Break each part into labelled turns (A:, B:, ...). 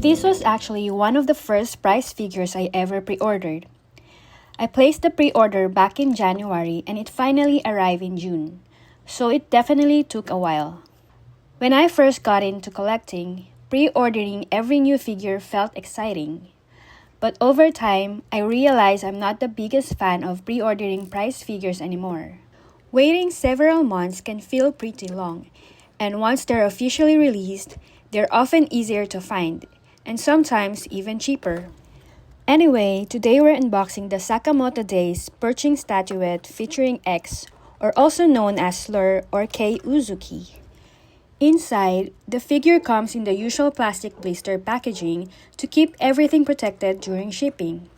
A: This was actually one of the first prize figures I ever pre-ordered. I placed the pre-order back in January and it finally arrived in June, so it definitely took a while. When I first got into collecting, pre-ordering every new figure felt exciting. But over time, I realized I'm not the biggest fan of pre-ordering prize figures anymore. Waiting several months can feel pretty long, and once they're officially released, they're often easier to find, and sometimes even cheaper. Anyway, today we're unboxing the SAKAMOTO DAYS Perching Statuette featuring X, or also known as Slur or Kei Uzuki. Inside, the figure comes in the usual plastic blister packaging to keep everything protected during shipping.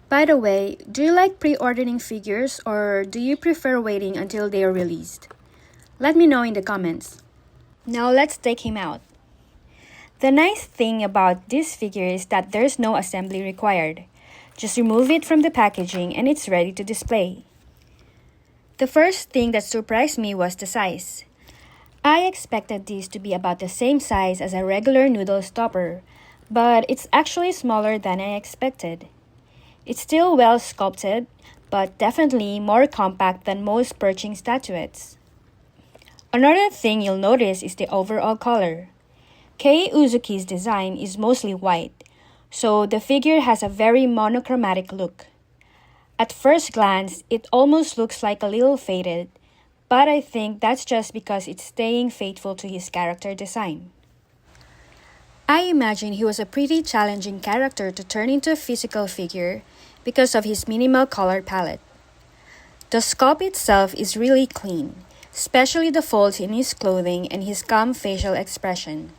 A: By the way, do you like pre-ordering figures or do you prefer waiting until they are released? Let me know in the comments. Now let's take him out. The nice thing about this figure is that there's no assembly required. Just remove it from the packaging and it's ready to display. The first thing that surprised me was the size. I expected this to be about the same size as a regular noodle stopper, but it's actually smaller than I expected. It's still well sculpted, but definitely more compact than most Perching statuettes. Another thing you'll notice is the overall color. Kei Uzuki's design is mostly white, so the figure has a very monochromatic look. At first glance, it almost looks like a little faded, but I think that's just because it's staying faithful to his character design. I imagine he was a pretty challenging character to turn into a physical figure because of his minimal color palette. The sculpt itself is really clean, especially the folds in his clothing and his calm facial expression.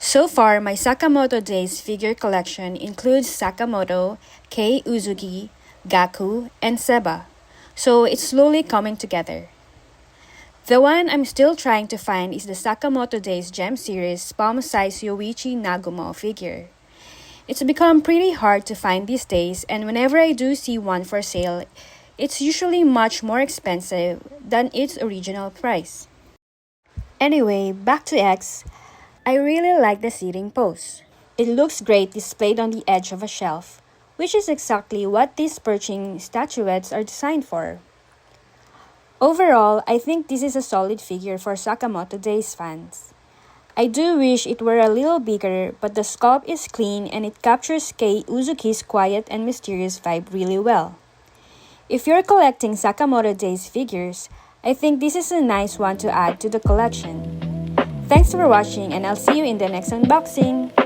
A: So far, my SAKAMOTO Days figure collection includes Sakamoto, Kei Uzuki, Gaku, and Seba, so it's slowly coming together. The one I'm still trying to find is the SAKAMOTO Days Gem Series palm-size Yoichi Nagumo figure. It's become pretty hard to find these days, and whenever I do see one for sale, it's usually much more expensive than its original price. Anyway, back to X. I really like the seating pose. It looks great displayed on the edge of a shelf, which is exactly what these Perching statuettes are designed for. Overall, I think this is a solid figure for SAKAMOTO Days fans. I do wish it were a little bigger, but the sculpt is clean and it captures Kei Uzuki's quiet and mysterious vibe really well. If you're collecting SAKAMOTO Days figures, I think this is a nice one to add to the collection. Thanks for watching and I'll see you in the next unboxing!